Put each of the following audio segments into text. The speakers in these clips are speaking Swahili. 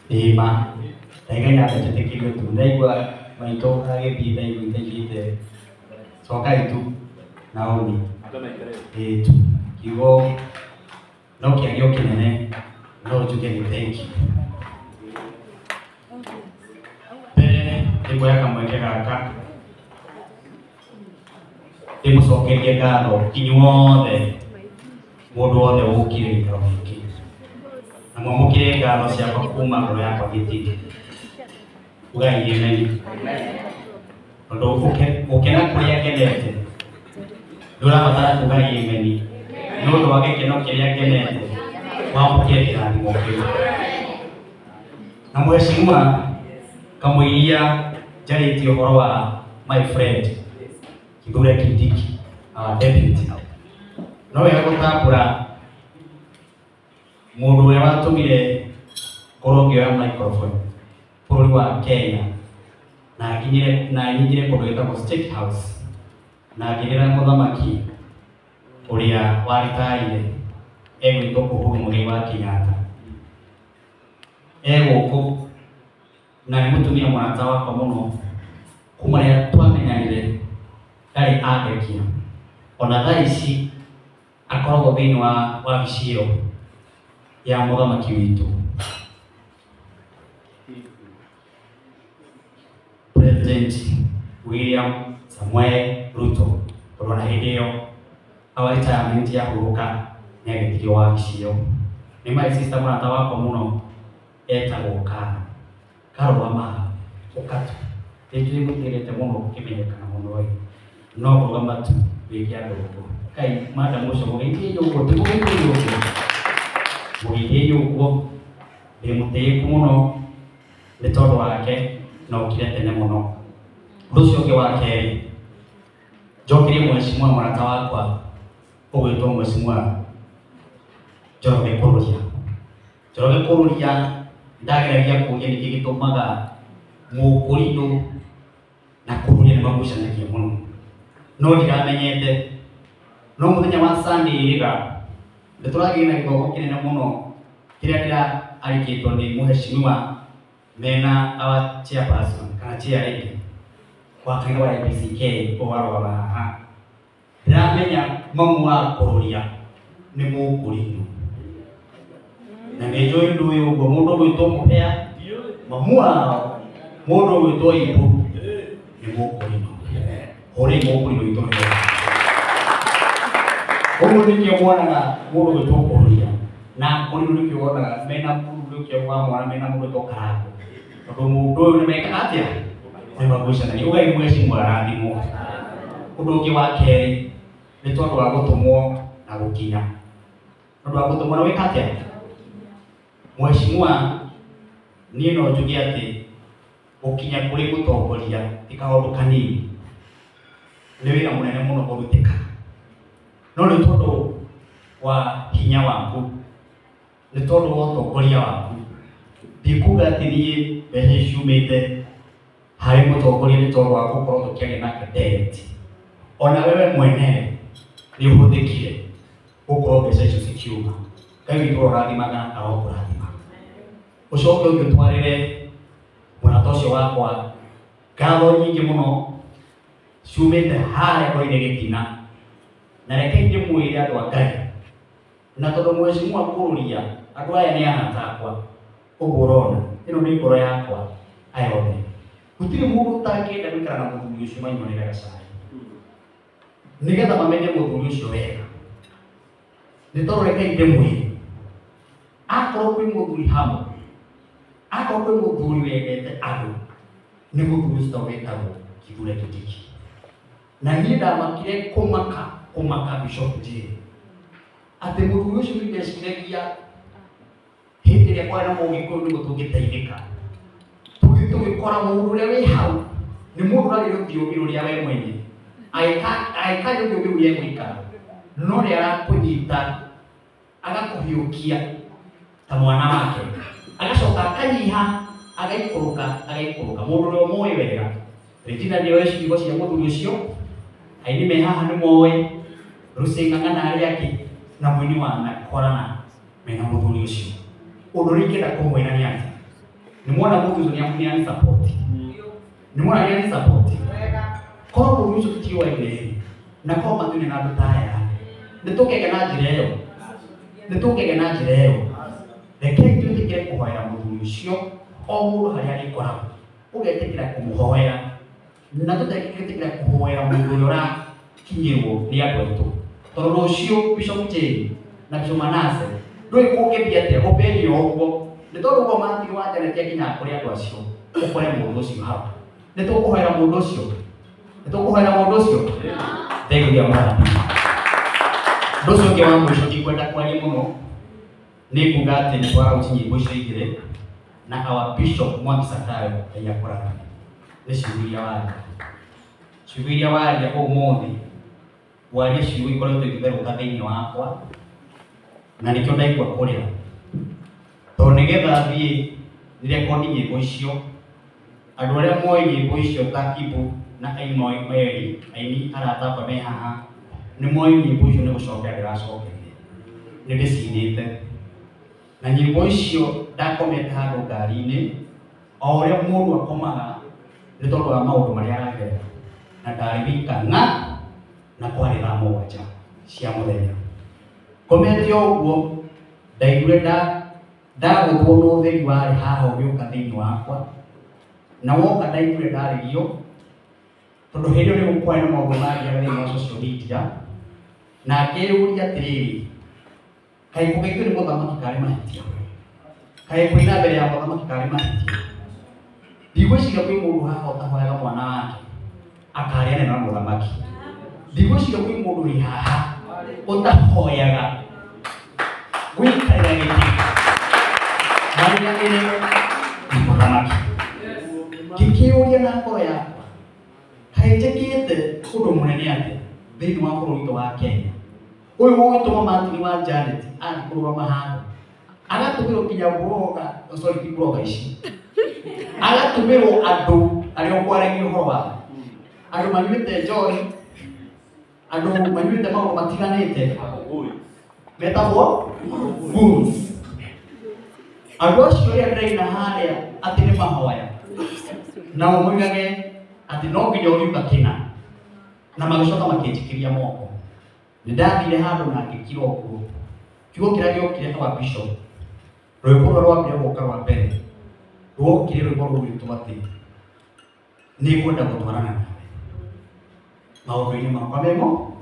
Ima Tengah nyata cetek itu tu Ndaigua Maito kage pita ibu ite Soka itu Naomi Itu Kigo Noki agio kinene No juke ni thank you Ibu ya kamweke kaka Ibu soke kia karo Kinyuode Moduode ukire ikarofiki Namomukire karo siapa kuma Kalo yako biti Uga yemeni Ndo ukena kulia kenete Dura matara uga yemeni Nodo wake keno kulia kenete Wampukia kirani mokiri Namuheshimiwa Kamuia Jari Tiyohorowa my friend Kibure Kindiki deputy No yakutambura Mundu yawatumire korogio ya microphone Puri wa Kenya na nyingire kundu yetagwo State House na ngirira muthamaki uria waritaire egwitwo Uhuru Muigai wa Kenyatta guku na ni mutumia mwanata wakwa muno kuma ria twamenyanire ndari andekia ona thaa ici akoragwo thiini wa wabici iyo ya muthamaki witu President William Samuel Ruto korona hindi iyo awa retirement ya huruka nyagetirio wabici iyo ni my sister mwanata wakwa muno etagwo Karo wama ukatu Tetu mutirete muno kimenyekana muno no kugamba tu wikia ndogo kai madam ucio mugeithie yugo tigugeithie yugo mugeithie yugo bimuteye muno ni tondu wake no kire tene muno rucio ungi wake njokirie mheshimiwa mwanata wakwa ugwitwo mheshimiwa Njoroge Kururia ndageragia kuria niki gitumaga mukurindo na kururia ni magucanagia muno no ndiramenyete no muthenya wa Sunday riga ndituragia na githomo kinene muno kiria ndira arikitwo ni muheshimiwa mena our chairperson kana chair wa kanga wa PCK owarwa ha ndiramenya mamu wa kururia ni mukurindo na ngejo ndu yo mundu gwitwo muhea mamu wao mundu gwitwo ibu ni mukurindo hore mukurindo ito Omo nikyo mwana mundu gwitwo kururia na kurindo nikyo wona mena mundu nikyo wa mwana mena mundu gwitwo Karago tondu mundu ni meka atia ni magucana ni ugai mweci mwarandimo undu ungi wa keri ni tondu wa gutumwo na gukinya tondu wa gutumwo na wika atia Mheshimiwa niĩ no njuge atĩ gukinya kũrĩ gũtongoria ti kaũndũ kanini nĩ wĩra mũnene mũno kũrutĩka no nĩ tondũ wa hinya waku nĩ tondũ wa ũtongoria waku ndikuga atĩ niĩ mbeca ciumĩte harĩ mũtongoria nĩ tondũ wa gũkorwo tũkĩaria nake direct ona wewe mwene nĩ ũhũthĩkire gũkorwo mbeca icio cikiuma Ngai witũ ũrathimaga arokũrathima ucoke ũgĩtwarĩre mwanata ũcio wakwa ngatho nyingĩ mũno ciumĩte harĩa rwa-inĩ gĩtina na reke ndĩmwĩre andũ a Ngai na tondũ mheshimiwa Kururia andũ aya nĩ arata akwa ũguo ũrona ĩno nĩ ngoro yakwa aya othe gũtirĩ mũndũ ũtangĩenda gũikara na mũthuri ũcio manyuanĩre gacai nĩgetha mamenye mũthuri ũcio wega nĩ tondũ reke ndĩmwĩre akorwo kwĩ mũthuri hamwe akorwo kwĩ mũthuri wendete andũ nĩ mũthuri ũcio wĩtagwo Kithure Kindiki na niĩ ndamakire kũmaka Bishop Njeri atĩ mũthuri ũcio nĩ ndeciragia hĩndĩ ĩrĩa kwarĩ na Mũgĩkũyũ nĩguo tũngĩteithĩka tũgĩkora mũndũ ũrĩa wĩ hau nĩ mũndũ ũrarĩ rũthiomi rũrĩa we mwene agĩka rũthiomi rũrĩa egũikara no nĩ arakũnyita agakũhiũkia ta mwana wake agacoka akanyiha agaikũrũka mũndũ ũrĩa ũmũĩ wega Regina nĩ oĩ ciugo cia mũthuri ũcio aini me haha nĩ moĩ Rusĩng'ang'a na arĩa angĩ na mũini wa Korana mena mũthuri ũcio ũndũ ũrĩa ingĩenda kũmwĩra nĩ atĩ Nimuona mtu ni support. Nimuona ni support. Kwa producer kutiwa ile na kwa matuni na dutaya. Nitokege na jireo. Nitokege na jireo. Reke tutikire kuhoera mundu ucio o mundu hari ari koragwo. Ugetikira kumuhoera. Na tutakitikira kuhoera mundu ura kinyirwo ni andu aitu. Tondu ucio Bishop J na Bishop Manase ndui kungithia atia gupenio uguo. Nitondu uguo matiri wanjaretia kinya kuri andu acio. Ukore mundu ucio hau. Nitukuhoera mundu ucio. Nitukuhoera mundu ucio. Thengia mwana. Ndoso ke wangu ucio kwenda kwani muno. Ni kuga ati ni twara ucinyi icio igire na our Bishop Mwakisakayo yakora. Ni ciuria waria. Ciuria waria umuthi. Waria ciuria ikoretwo igitherũka thĩinĩ wakwa. Na nikio ndaigua kurira. Tondu nigetha thie rekondi nyĩmbo icio. Andũ arĩa moĩ nyĩmbo icio ta Ibu na aini aratamba me haha. Nĩ moĩ nyĩmbo icio nĩ gũcokia ndĩracokeria. Nĩ ndĩcinĩte. Na nyĩmbo icio ndakomete handũ ngari-inĩ. O ũrĩa mũndũ akomaga nĩ tondũ wa maũndũ marĩa aragerera. Na ndarĩ wika na kwarĩ thaa mũgwanja cia mũthenya. Komete ũguo ndaiguire ndagũthwo nĩ ũtheri warĩ haha ũgĩũka thĩinĩ wakwa. Na woka ndaiguire ndarĩrio tondũ hĩndĩ ĩyo nĩ gũkwarĩ na maũndũ mangĩ thĩinĩ wa social media. Na ngĩyũria atĩrĩrĩ, kaĩ kũgeithio nĩ mũthamaki karĩ mahĩtia? Kaĩ kũina mbere ya mũthamaki karĩ mahĩtia? Ndigwĩciria kwĩ mũndũ haha ũtahoyaga mwana wake akarĩane na mũthamaki. Ndigwĩciria kwĩ mũndũ wĩ haha ũtahoyaga gũikarĩra gĩtĩ marĩanĩre na mũthamaki. Ngĩkĩyũria na ngoro yakwa, kaĩ njĩkĩte ũndũ mũnene atĩa thĩinĩ wa bũrũri witũ wa Kenya? Ũyũ ũgĩtũma Martin wa Janet agĩkũrũgama handũ agatũmĩrwo kinya blogger, ti blogger ici, agatũmĩrwo andũ arĩa ũkwaragia ũhoro wao, andũ manyuĩte njohi, andũ manyuĩte maũndũ matiganĩte metagwo goons. Andũ acio arĩa ndĩraina harĩa atĩ nĩ mahoya na ũmoigage atĩ no nginya ũriuga kĩna na magĩcoka makĩnjikĩria moko. Nĩ ndathire handũ na ngĩkira ũguo. Kiugo kĩrĩa gĩokire kwa Bishop rwĩmbo rũrĩa rwambire gũka rwa mbere rwokire rwĩmbo rũu rwĩtwo atĩ nĩ ngwenda gũtwarana nawe maũndũ-inĩ makwa memo.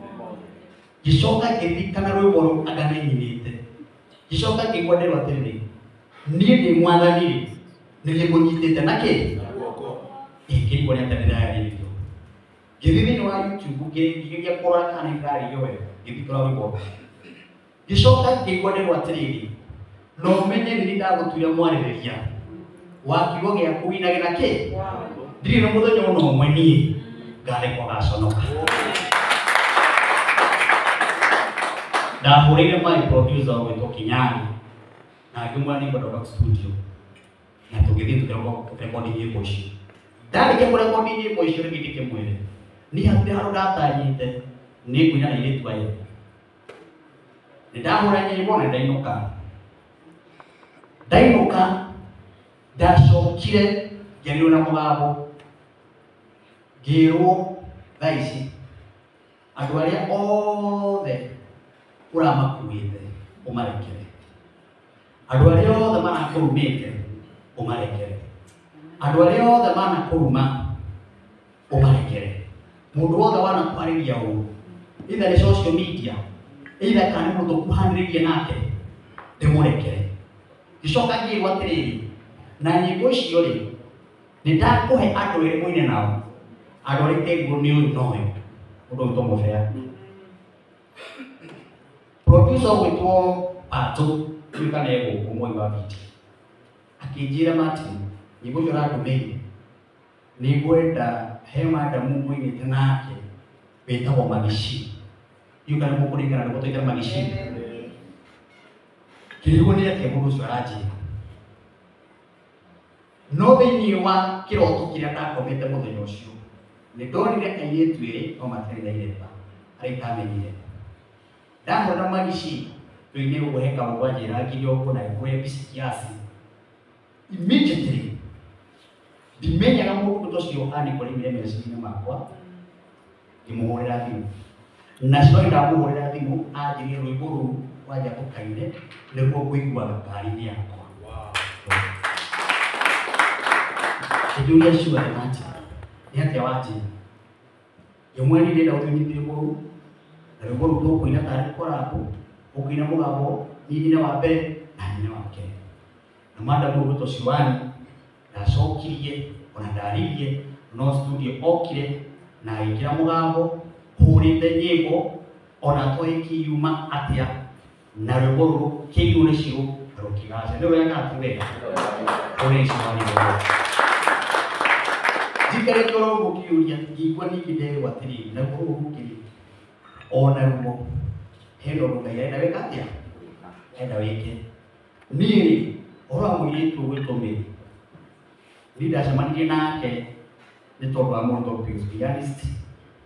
Ngĩcoka ngĩririkana rwĩmbo rũu anga nĩnyinĩte. Ngĩcoka ngĩigua nderwo atĩrĩrĩ, niĩ ndĩ mwathani nĩ ndĩmũnyitĩte na kĩ? Ngĩigua nĩ atĩ ndĩrarĩrĩrio. Ngĩthiĩ thĩinĩ wa YouTube ngĩgeria kũrora kana nĩ ndĩrarĩrio wega, ngĩthikĩrĩria rwĩmbo. Ngĩcoka ngĩigua nderwo atĩrĩrĩ, no ũmenye nĩ ndagũtuire mwarĩrĩria wa kiugo gĩaku winage na kĩ? Ndirĩ na mũthenya ona ũmwe niĩ ngarekwo gaconoka. Ndahũrĩire my producer wĩtwo Kinyani na ngĩmwĩra nĩ ngwenda studio na tũgĩthiĩ tũkĩrekondi nyĩmbo icio. Ndarĩkia kũrekondi nyĩmbo icio rĩngĩ ndĩkĩmwĩre niĩ hatirĩ handũ ndatanyĩte nĩ ngũina na airĩtu aya. Nĩ ndahũra nyĩmbo na ndainũka ndacokire ngĩario na mũgambo ngĩrwo thaa ici andũ arĩa othe ũramakuĩte ũmarekere, andũ arĩa othe manakũrumĩte ũmarekere, andũ arĩa othe manakũruma ũmarekere, mũndũ wothe wanakwarĩria ũũ either nĩ social media either kana nĩ mũndũ ũkuhanĩrĩirie nake ndĩmũrekere. Ngĩcoka ngĩrwo atĩrĩrĩ, na nyĩmbo icio rĩ nĩ ndakũhe andũ erĩ mũine nao, andũ arĩa kĩguo nĩ ũyũ na ũyũ ũndũ wĩtwo mũbea. Producer wĩtwo Pato tuĩka na egũkũ Moi wa Biti akĩnjĩra Martin, nyĩmbo icio ũrandũmĩire nĩ ngwenda he madamu mũinĩte nake wĩtagwo Magishi. Ndiũĩ kana mũkũringana nĩ gũtũĩte Magishi. Kĩrigwo nĩ atĩa mũndũ ũcio aranjĩra. No thĩinĩ wa kĩroto kĩrĩa ndakomete mũthenya ũcio nĩ ndonire airĩtu erĩ no matarĩ na iremba arĩa itamenyire. Ndahũra Magishi tũine ũguo he kaũndũ anjĩra nginya ũguo na ngũhe mbici kiasi. immediately ndimenyaga mũndũ ũcio anĩkorimire meciria makwa ngĩmũhũrĩra thimũ na cio ndamũhũrĩra thimũ anjĩrire rwĩmbo rũu wanja tũkaine nĩguo ngũiguaga ngari-inĩ yakwa. Kĩndũria ciuga atĩ nĩ atĩa wanjĩra ĩmwe nĩ ndĩrenda ũtũnyitire mũrũ na rwĩmbo rũu tũkũina tarĩ korabu ũkĩina mũgambo nyina wa mbere na nyina wa kerĩ na madamu Ruto Siwani ndacokirie ona ndaririe no studio okire na agĩkĩra mũgambo hũrĩte nyĩmbo ona twĩkiuma atĩa na rwĩmbo rũrũ kĩirũ nĩ cirũ rũkĩgaca nĩ wega atĩwega ũrĩa Siwani njikare toro gũkĩũria ngĩigua ningĩ nderwo atĩrĩrĩ na gũkũ gũkĩrĩ ona ruo heno Ngai arenda wĩka atĩa enda wĩke niĩ ũhoro wa mũirĩtu gwĩtwo Mary niĩ ndacemanirie nake nĩ tondũ wa mũndũ pianist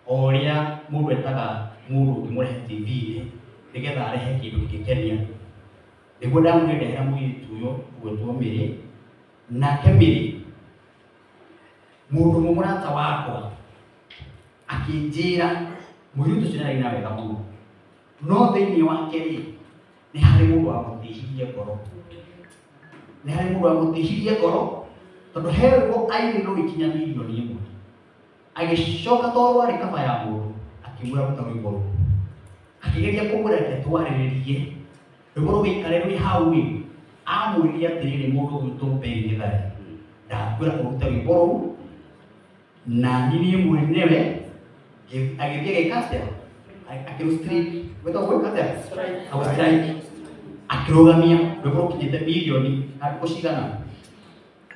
o ũrĩa mũndũ etaga mũndũ ũngĩmũrehe TV-inĩ nĩgetha arehe kĩndũ gĩkenia nĩguo ndamwendehera mũirĩtu ũyũ gwĩtwo Mary nake Mary mũndũ mũrata wakwa akĩnjĩra mũirĩtu ũcio nĩaraina wega mũno no thĩinĩ wake rĩ nĩ harĩ mũndũ wa gũtĩhirie ngoro nĩ harĩ mũndũ wa gũtĩhirie ngoro tondũ he rwĩmbo ainĩrwo gĩkinya mirioni ĩmwe agĩcoka tondũ arĩ kaba ya mũndũ akĩmwĩra ruta rwĩmbo rũu akĩgeria kũmwĩra reke twarĩrĩrie rwĩmbo rũu gĩikare rwĩ hau ĩ amwĩrire atĩrĩrĩ mũndũ gwĩtwo Mary Gĩthari ndakwĩra ũrute rwĩmbo rũu na niĩ mwenyewe agĩthiĩ agĩka atĩa akĩrũstrike gwĩtwo gwĩka atĩa akĩrũgamia rwĩmbo rũkinyĩte mirioni harĩ cigana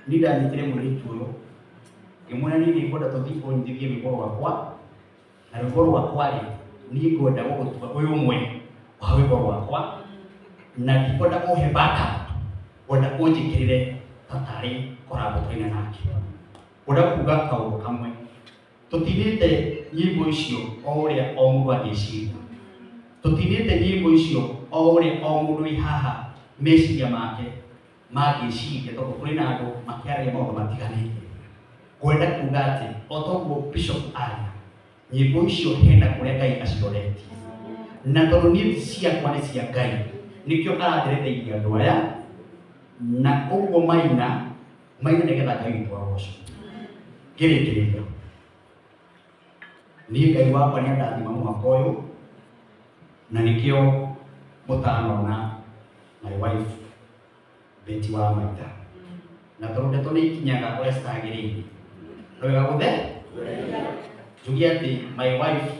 niĩ ndanyitire mũirĩtu ũyũ ngĩmwĩra niĩ nĩngwenda tũthiĩ ũnyitithie rwĩmbo rwakwa na rwĩmbo rwakwa rĩ niĩ ngwenda gũgũtua ũyũ ũmwe wa rwĩmbo rwakwa na ndikwenda kũhe backup ngwenda ũnjĩkĩrĩre ta tarĩ korabu twaina nake ngwenda kuuga kaũndũ kamwe tũtinĩte nyĩmbo icio o ũrĩa o mũndũ angĩciria tũtinĩte nyĩmbo icio o ũrĩa o mũndũ wĩ haha meciria make mangĩciria tondũ kũrĩ na andũ makĩaria maũndũ matiganĩte ngwenda kuuga atĩ o toguo Bishop aria nyĩmbo icio hena kũrĩa Ngai aciroretie na tondũ niĩ ti ciakwa nĩ cia Ngai nĩkĩo aranjeretheirie andũ aya na ũguo maina nĩgetha Ngai witũ agocwo ngĩrĩkĩrĩria niĩ Ngai wakwa nĩ andathima mwaka ũyũ na nĩkĩo mũtanona my wife Betty wa Maita na tondũ ndeto nĩ ikinyaga ũrĩa citagĩrĩire nĩ wega gũthe njuge atĩ my wife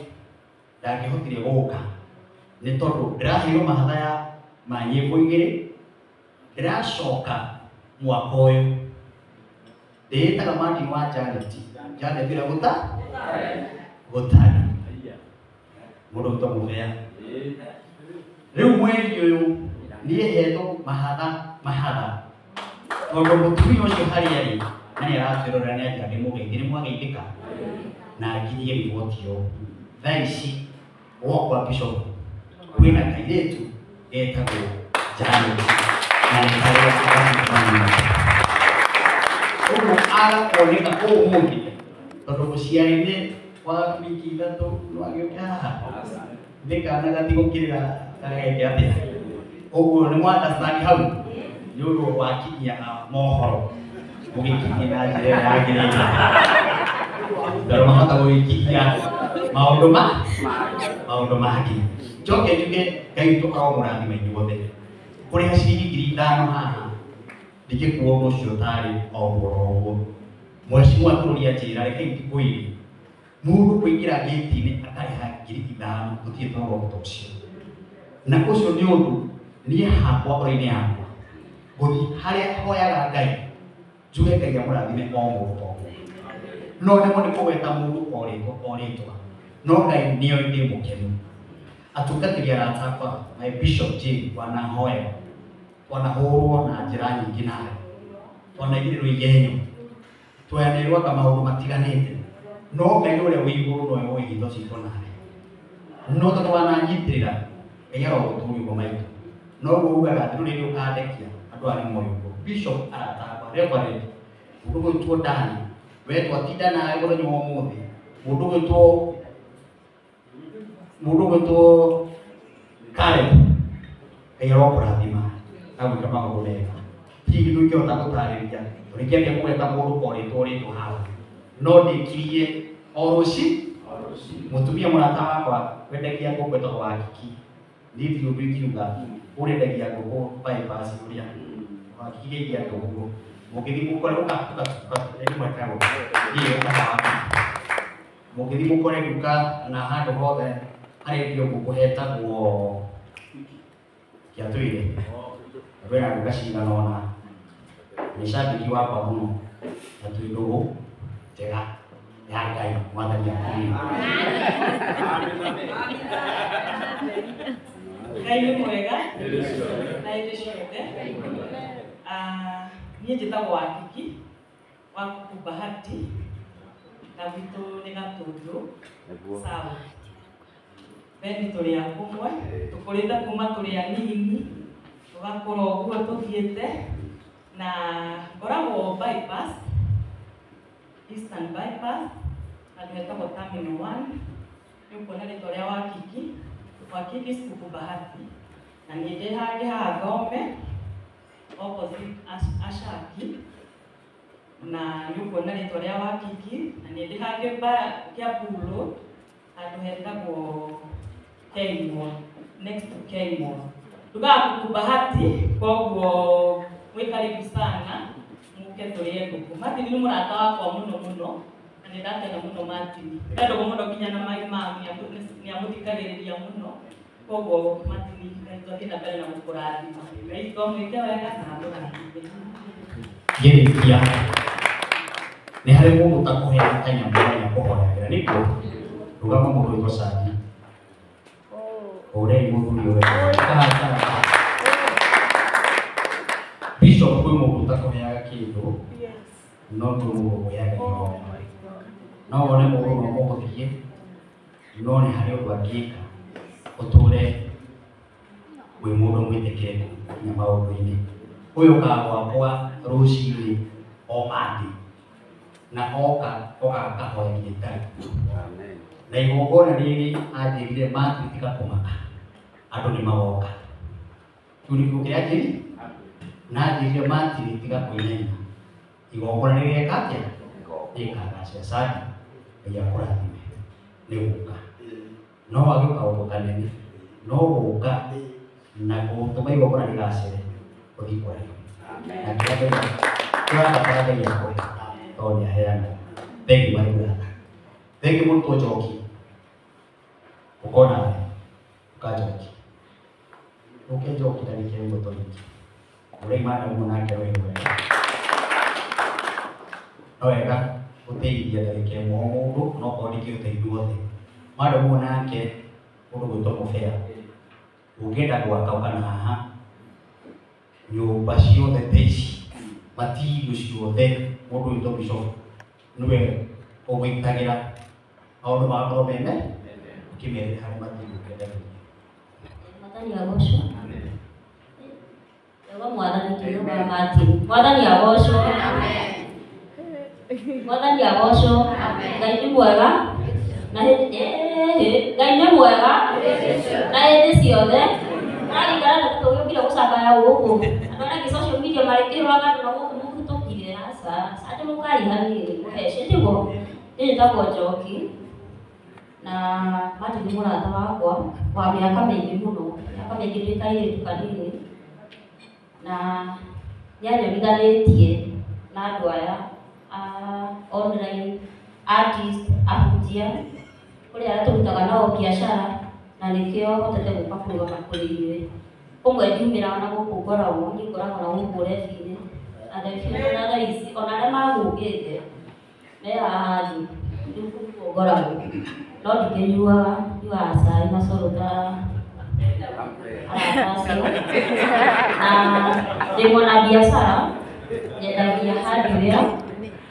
ndangĩhotire gũũka nĩ tondũ ndĩraheirwo mahatha ma nyĩmbo igĩrĩ ndĩracoka mwaka ũyũ ndĩĩtaga Martin wa Janet ĩrĩa gũtarĩ mũndũ ũtwo mũbea rĩu mweri ũyũ niĩ hetwo mahatha tondũ mũtumia ũcio harĩa rĩ na nĩaratwĩrora nĩ atĩ ndĩmũgeithie nĩmwageithĩka na nginyie riboti ĩyo thaa ici gwakwa Bishop kwĩna kairĩtu getagwo Janet na nĩkarĩa ũguo agakoneka ũmũthĩ tondũ mũciari-inĩ wa wiki ithatũ no agĩũke haha nĩ kana gatigũkĩrĩra gageke atĩa ũguo nĩ mwandastand hau nĩ ũndũ wa kinyia mohoro mũgĩkinyia na njĩra ĩrĩa yagĩrĩire tondũ mahota gũgĩkinyia maũndũ mangĩ njoke njuge Ngai witũ aomũrathime inyuothe kũrĩha ciringi 5,000 haha ndingĩkuo ũndũ ũcio tarĩ o ũguo Mheshimiwa bũrũri anjĩra reke ndikwĩre mũndũ kũingĩra gĩti-inĩ akarĩha 5,000 gũtirĩ toro ũndũ ũcio na ũcio nĩ ũndũ niĩ hakwa ũrĩa-inĩ yakwa gũthiĩ harĩa hoyaga Ngai njuge Ngai amũrathime o mũndũ no nĩmo nĩ kũgweta mũndũ o rĩtwa no Ngai nĩoĩ ndĩ mũkenu atungatĩri arata akwa my Bishop Jane wanahoya wanahũrwo na njĩra nyingĩ nawe wanaigĩrĩrwo igenyo twanĩrwaga maũndũ matiganĩte no Ngai ũrĩa wĩ igũrũ nowe ũĩ hitho citũ nawe no tondũ wananyitĩrĩra Ngai arogũtũria ũguo maitũ no ũguo ugaga atĩ rĩu ũkandekia andũ arĩ moyo Bishop aratamba reverend mundu gwitwo Dani wetwa tinda nawe goro nyuo muthi mundu gwitwo Kale eyaro kurathima na gwika maundu mega hihi ndungihota gutariria urikiaria kugeta mundu koritwo rindu haha no ndikirie oruci mutumia murata wakwa wendagia ngũkũ etagwo Wakiki nithiũ ngiuga ũrendagia ngũkũ bypass uria Wakiki gĩkia ndũguo mũngĩthiĩ mũkore mũngĩthiĩ mũkore nduka na handũ hothe harendio ngũkũ hetagwo Kĩatũire wĩra nduka cigana ũna nĩ cambĩki wakwa mũno na twĩ ndũgũ njega ya Ngai mwathani akũmĩ. Ngai nĩ mwega na hĩndĩ ciothe. Niĩ njĩtagwo Wakiki wa Bahati na gwitũ nĩ Gatũndũ sawa. Beni tũrĩ a kũmwe tũkũrĩte kuma tũrĩ anini tũgakũra ũguo tũthiĩte na ngoragwo bypass Eastern bypass handũ hetagwo terminal 1 nĩũkuona rĩtwa rĩa Wakiki Skuku Bahati na niĩ ndĩ haha Thome opposite Ashaki na nĩũkuona rĩtwa rĩa Wakiki na niĩ ndĩ haha Kiambu Road handũ hetagwo Kenmore next to Kenmore tugaga Skuku Bahati koguo mwĩ karibu sana muke tũrĩe ngũkũ. Martin nĩ mũrata wakwa mũno na nĩ ndakena mũno Martin ndendagwo mũno nginya na mai mamu nĩ amũthikagĩrĩria mũno koguo Martin tũthiĩ na mbere na gũkũrathima Ngai twamwĩke wega na ndũgathime. Ngĩrĩkia nĩ harĩ mũndũ ũtakũheaga kanyamũ ga kũhoyagĩra nĩguo rũgama mũndũ wĩtwo Sadi ũrei mũthuri ũyũ Bishop kwĩ mũndũ ũtakũheaga kĩndũ no ndũmũheaga ihoya no wone mũndũ no mũgũthiĩ no nĩ harĩ ũndũ angĩka ũtũre wĩ mũndũ mwĩtĩkĩrĩku na maũndũ-inĩ. Ũyũ ũkaga gwakwa rũcinĩ o Monday na oka akahoya gĩtari na igongona rĩrĩ anjĩrire Martin tiga kũmaka andũ nĩ magoka kĩũndũ kĩrĩa njĩri na njĩrire Martin tiga kwĩnena igongona rĩrĩeka atĩa rĩkagacĩra Sadi Ngai akũrathime nĩ gũka no wagĩũka ũndũ kanene no gũka na gũtũma igongona rĩgacĩre ũthiĩ kwarĩo na kĩrabatara Ngai akũhe tondũ nĩaheana. Thengi marĩ brother thengi mũrutwo Njoki ũkona Njoki ũke Njoki tarĩki ĩmwe tũrĩki ũraima na nake wega no wega gũteithia tarĩki ĩmwe mũndũ no korwo ndingĩũteithia othe madamu nake mũndũ gwĩtwo Mũbea ũngĩenda gwaka ũkana haha nyũmba ciothe ta ici matirio ciothe mũndũ gwĩtwo Bishop nĩwe ũgwĩtagĩra maũndũ magakorwo mene ũkĩmerĩra harĩ matirio ũkĩenda Mwathani agocwo. Ego Mwathani tuuga Martin. Mwathani agocwo. Mwathani agocwo. Ngai nĩ mwega. Na Ngai nĩ mwega. Na hĩndĩ ciothe. Ararigana na tũgĩũkire gũcakaya gũkũ. Andũ arĩa angĩ social media marĩkĩrwo andũ na gũkũ mũhĩtũkire aca. Andũ mũkarihanĩrĩria mũhece nĩguo. Niĩ njĩtagwo Njoki. Na Martin nĩ mũrata wakwa wa mĩaka mĩingĩ mũno. Mĩaka mĩingĩ twĩ kairĩtu kanini. Na nĩanyonithanĩtie na andũ aya online artist ahunjia kũrĩa arĩa tũrutaga nao biacara na nĩkĩo hotete gũka kũrũgama kũrĩ ithuĩ. Ũmwe ndiumĩra ona gũkũ ngoragwo niĩ ngoragwo na gũkũ Rebi-inĩ na Rebi na thaa ici ona arĩa magũkĩte me haha thĩ nĩkuo ngoragwo no ndingĩnyuaga nyuaga cai na cũrũ na ndĩ mwana biacara nyendagia hardware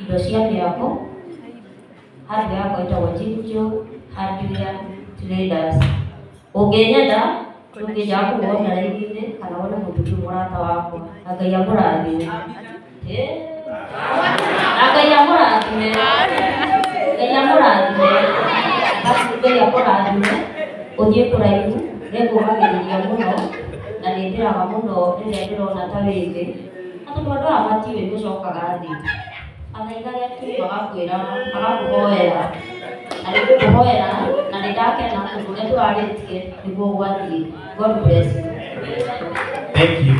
indo cia mĩako hardware yakwa ĩtagwo Jinjo Hardware Traders. Ũngĩnyenda ndũngĩnjaga kũguo ndara-inĩ kana wone mũndũ ũngĩ mũrata wakwa na Ngai amũrathime. Na Ngai amũrathime. Ngai amũrathime. Ngai amũrathime. Ũthiĩ kũraihu. Nĩngũgagĩrĩria mũno. Na nĩndĩraga mũno rĩrĩa ndĩrona ta wĩthĩ. Na tondũ andũ aya matiũĩ gũcokaga thĩ. Athaithagia tu magakwĩra, magakũhoera. Na nĩngũkũhoera na nĩndakena tondũ ũrĩa tũrarĩtie nĩguo gwathiĩ. God bless you. Thank you.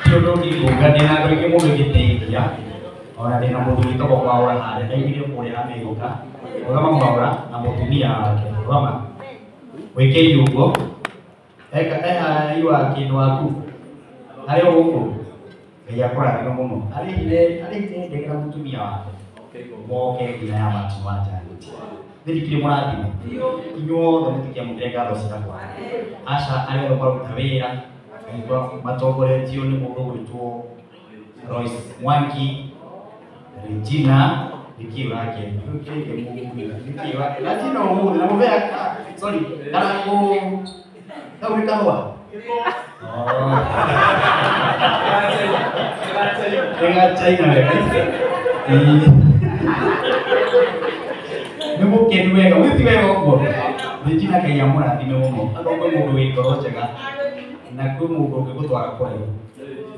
Tondũ ngĩgũngania na andũ aingĩ mũno igĩteithia. Ona ndĩna mũthuri tagwo Mwaũra harĩa ndaigire kũrĩa Amerika. Rũgama Mwaũra na mũtumia wake. Rũgama. Wĩkei ũguo. Eha iwa kĩndũ waku. Harĩ o gũkũ. Ngai akũrathime mũno. Arĩhire ndege na mũtumia wake. Moke nginya ya matu wa njani. Thirikiri mũrathime. Inyuothe mũtikĩamũkĩre ngatho ciakwa. Aca arĩa othe maruta wĩra. Matongoretio nĩ mũndũ gwĩtwo Royce Mwangi, Regina, nĩkĩ ũrakĩenda? Regina ũmũthĩ na mũbea, sorry, karangu, kau nĩ kahũa? China wega. Nĩ mũkenu wega, wĩti wega ũguo. Regina Ngai amũrathime mũno, athombe mũndũ wĩ ngoro njega. Na kwĩ mũndũ ũngĩgũtwara kũraihu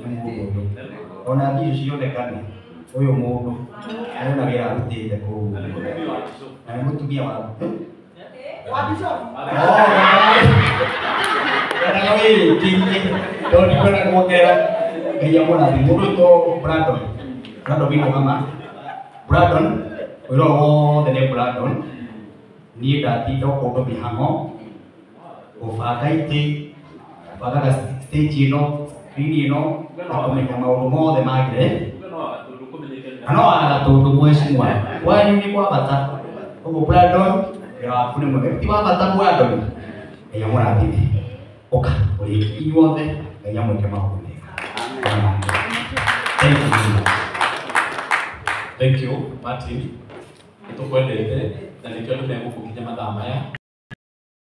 nĩ mũndũ ũyũ. Ona mbia cionekane ũyũ mũndũ arona wĩra arutĩte kũu. Na nĩ mũtumia waku. Endaga wĩrĩkĩrie tondũ ndikwenda kuongerera. Ngai amũrathime. Mũndũ wĩtwo Brandon. Brandon wĩ Rũgama. Brandon wĩra wothe nĩ Brandon. Niĩ ndatinda kũndũ mĩhang'o gũbanga itĩ bagaga stage ĩno, screen ĩno, na kũmenya maũndũ mothe magĩre. Na no agatũndũ mwecimwa kwanyu nĩ kwa bata. Ũguo Brandon wĩra waku nĩ mwega. Ti wa bata Brandon. Ngai amũrathime. Ũka ũrĩ inyuothe Ngai amwĩke maũndũ mega. Thank you. Thank you, Martin. Nĩtũkwendete na nĩkĩo tũmegũkũkinya mathaa maya.